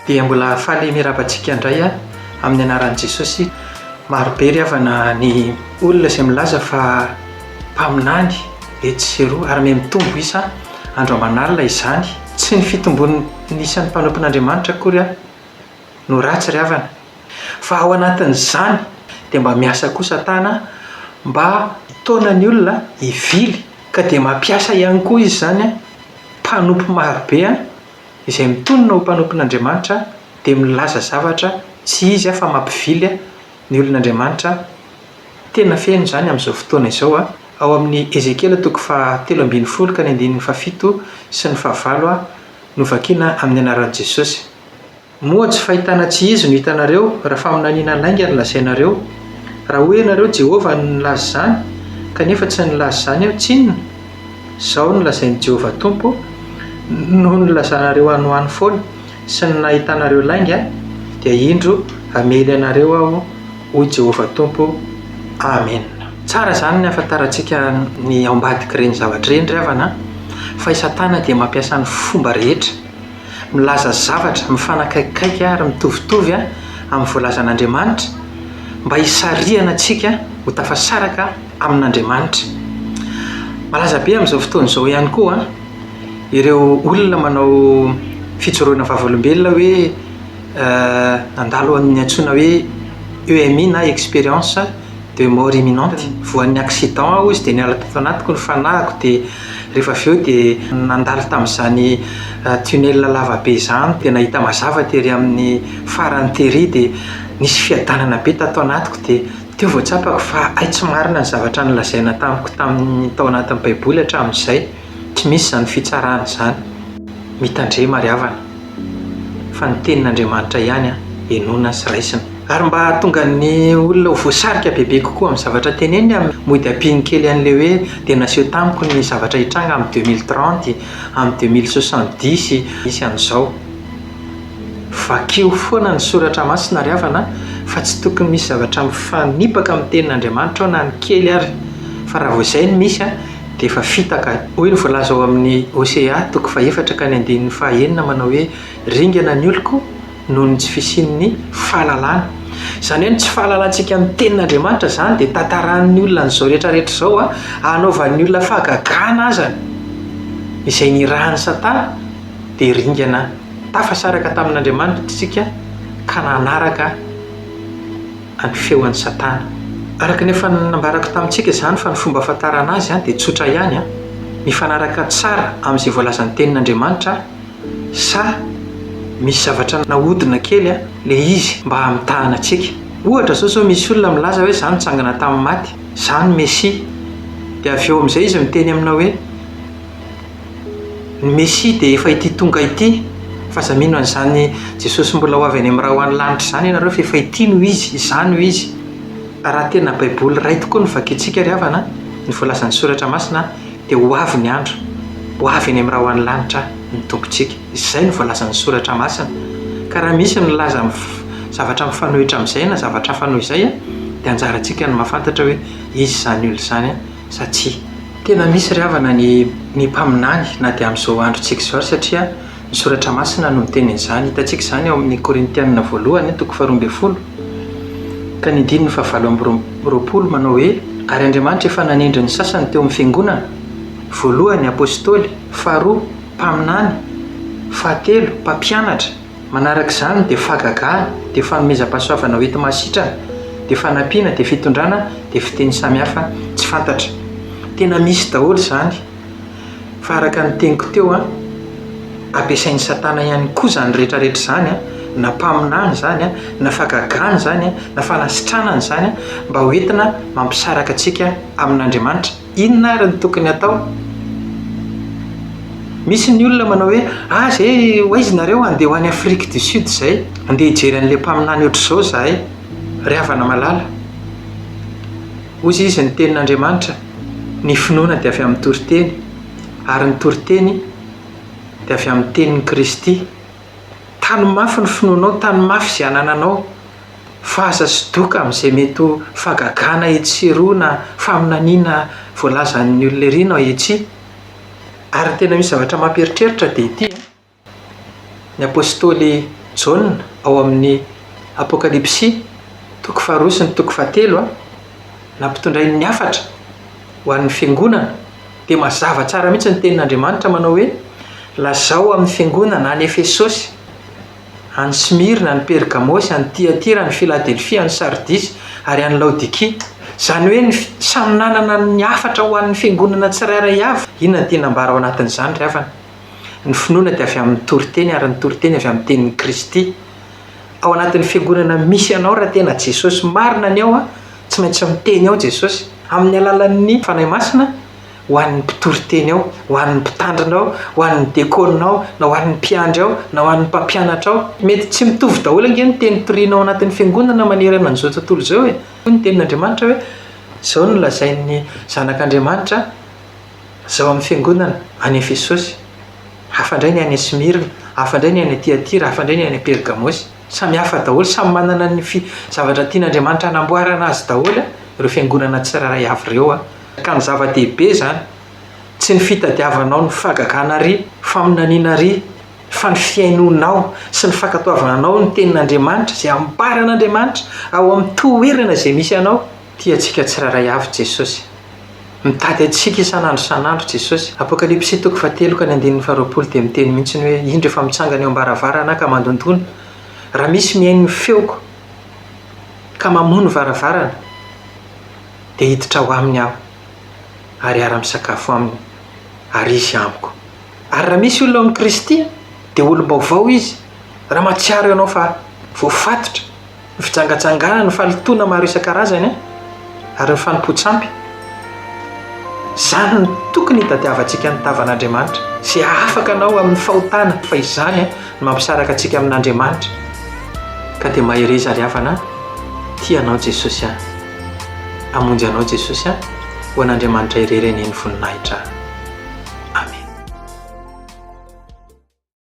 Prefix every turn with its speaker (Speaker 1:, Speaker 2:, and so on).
Speaker 1: Dia mbola faly miravantsika indray amin'ny anaran'i Jesosy. Marobe ry havana ny olona izay milaza fa mpaminany etsy sy eroa ary mitombo isa andro aman'alina izany. Tsy ny fitombony isan'ny mpanompon'Andriamanitra akory no ratsy ry havana, fa ao anatin'izany dia mba miasa koa Satana mba hitaona ny olona hivily, ka dia mampiasa ihany koa izy zany mpanompo marobe izay mitonona ho mpanompon'Andriamanitra dia milaza zavatra tsy izy fa mampivily ny olon'Andriamanitra. Tena feno izany amin'izao fotoana izao ao amin'ny Ezekiela 3:10 ka 7 sy ny 9 no vakiana amin'ny anaran'i Jesosy. Moa tsy fahitana tsy izy no hitanareo raha faminaniana lainga no lazainareo. Raha hoe ianareo Jehovah no nilaza izany kanefa tsy nilaza izany tsinona? Izao no lazain'i Jehovah Tompo, noho nilazanareo anohany foana sy ny nahitanareo lainga dia indro hamely anareo aho hoy Jehovah Tompo. Amen. Tsara izany ny ahafantarantsika ny ao ambadika ireny zavatra ireny ry havana, fa i Satana dia mampiasa ny fomba rehetra, milaza zavatra mifanakaikaiky ary mitovitovy amin'ny voalazan'Andriamanitra mba hisarihana antsika ho tafasaraka amin'Andriamanitra. Malaza be amin'izao fotoana izao ihany koa ireo olona manao fijoroana vavolombelona hoe andalo amin'ny antsoina hoe EMI na expérience de mort imminente. Voan'ny accident aho izy dia niala tato anatiko ny fanahiko dia rehefa avy eo dia nandalo tamin'izany tunnel lavabe izany dia nahita mazava tery amin'ny faran'ny tery dia nisy fiadanana be tato anatiko dia teo voatsapako fa ay tsy marina ny zavatra nilazaina tamiko tamin'ny tao anatin'ny baiboly hatramin'izay. Tsy misy izany fitsarana izany. Mitandrema ry havana fa ny tenin'Andriamanitra ihany enona sy raisina. Ary mba hahatonga ny olona ho voasarika bebe kokoa amin'ny zavatra teneny mody ampiny kely an'ilay hoe dia naseho tamiko ny zavatra hitranga amin'ny 2030 amin'ny 2070 misy an'izao. Vakio foana ny soratra masina ry havana fa tsy tokony misy zavatra mifanipaka amin'ny tenin'Andriamanitra na ny kely ary, fa raha vao izay ny misy dia efa fitaka. Hoy ny voalaza ao amin'ny Hosea 4:9 manao hoe ringana ny oloko noho ny tsy fisian'ny fahalalana. Izany hoe tsy fahalalantsika amin'ny tenin'Andriamanitra izany dia tantaran'ny olona n'izao rehetrarehetra izao hanaovan'ny olona fahagagana aza izay nirahan'ny Satana dia ringana tafasaraka tamin'Andriamanitra tsika ka nanaraka ny feon'ny Satana. Araka nefa nambarako tamintsika izany fa ny fomba ahafantarana azy dia tsotra ihany, mifanaraka tsara amin'izay voalazan'ny tenin'Andriamanitra sa misy zavatra nahodina kely ilay izy mba hamitahana antsika. Ohatra zao misy olona milaza hoe izany nitsangana tamin'ny maty, izany Mesia, dia avy eo amin'izay izy miteny amina hoe ny Mesia dia efa ity tonga ity, fa aza mino an'izany Jesosy mbola ho avy any amin'ny rahoany lanitra izany ianareo fa efa ity no izy, izany no izy. Raha tena baiboly iray tokoa no vakiantsika ry havana, ny voalazan'ny soratra masina dia ho avy ny andro, ho avy any amin'ny rahoany lanitra ny tompontsika. Izay no voalazan'ny soratra masina. Ka raha misy milaza zavatra mifanohitra amin'izay na zavatra hafa noho izay dia anjarantsika no mahafantatra hoe izy izany olona izany sa tsia. Tena misy ry havana ny mpaminany na dia amin'izao androntsika izao satria ny soratra masina no miteny an'izany. Hitantsika izany ao amin'ny Korintianina 1:12 ka ny 9:20 manao hoe ary Andriamanitra efa nanindry ny sasany teo amin'ny fiangonana, voalohany apôstôly, faharoa mpaminany, fahatelo mpampianatra, manaraka izany dia fahagagana, dia fanomezam-pahasoavana hoenty mahasitrana, dia fanampiana, dia fitondrana, dia fiteny samihafa tsy fantatra. Tena misy daholo izany, fa araka ny teniko teo ampiasain'ny Satana ihany koa izany rehetrarehetra izany, na mpaminany izany, na fahagagana izany, na fanasitranana izany mba hoentina mampisaraka antsika amin'Andriamanitra. Inona ary ny tokony atao? Misy ny olona manao hoe izay hoaizinareo andeha ho any Afrique du Sud izay, andeha hijery an'ilay mpaminany ohatr'izao izahay. Ry havana malala, ozy izy ny tenin'Andriamanitra, ny finoana dia avy amin'ny toriteny ary ny toriteny dia avy amin'ny tenin'ny Kristy. Tany mafy ny finoanao, tany mafy izay anananao, fa aza sy doka amin'izay mety ho fahagagana etsy na faminaniana voalazan'ny olona ery na etsy. Ary tena misy zavatra mampieritreritra dia ity ny apôstôly Jauna ao amin'ny Apokalipsy toko 2 sy ny toko 3 nampitondray ny afatra ho an'ny fiangonana dia mazava tsara mihitsy ny tenin'Andriamanitra manao hoe lazao amin'ny fiangonana any Efesosy, any Smirna, any Pergamosy, any Tiatira, any Filadelfia, any Sardis ary any Laodikia. Izany hoe samy nanana ny afatra ho an'ny fiangonana tsirairay avy. Inona ny tena ambara ao anatin'izany ry havana? Ny finoana dia avy amin'ny toriteny ary ny toriteny avy amin'ny tenin'ny Kristy. Ao anatin'ny fiangonana misy anao raha tena Jesosy marina ny ao tsy maintsy miteny ao Jesosy amin'ny alalan'ny fanahy masina ho an'ny mpitoriteny ao, ho an'ny mpitandrina ao, ho an'ny diakona ao, na ho an'ny mpiandry ao, na ho an'ny mpampianatra ao. Mety tsy mitovy daholo ange ny teny toriana ao anatin'ny fiangonana manerana an'izao tontolo izao hoe ny tenin'Andriamanitra hoe izao no lazain'ny zanak'Andriamanitra izao amin'ny fiangonana any Efesosy, hafa indray ny any Smirna, hafa indray ny any Tiatira, hafa indray ny any Pergamosy. Samy hafa daholo, samy manana ny zavatra tian'Andriamanitra hanamboarana azy daholo ireo fiangonana tsirairay avy ireo. Ka ny zava-dehibe zany tsy ny fitadiavanao ny fagagana ry, faminaniana ry, fa ny fiainonao sy ny fankatoavananao ny tenin'Andriamanitra izay ambaran'Andriamanitra ao amin'ny toerana izay misy anao. Tiantsika tsirairay avy Jesosy, mitady antsika isan'andro Jesosy. Apokalipsy toko 3 ka ny 9 dia miteny mihitsy hoe indro efa mitsangana eo ambaravarana ka mandondona, raha misy mihaino ny feoko ka mamono varavarana dia hiditra ho aminy aho ary ara-misakafo aminy ary izy amiko. Ary raha misy olona amin'ny Kristy dia olom-baovao izy. Raha mahatsiaro ianao fa voafatotra ny fitsangatsangana, ny falotona maro isan-karazany ary ny fanompoan-tsampy, izany no tokony hitadiavantsika ny tavan'Andriamanitra izay afaka anao amin'ny fahotana fa izany no mampisaraka antsika amin'Andriamanitra. Ka dia mahery izy ary havana tianao Jesosy, amonjy anao Jesosy ho an'Andriamanitra irery eny voninahitra.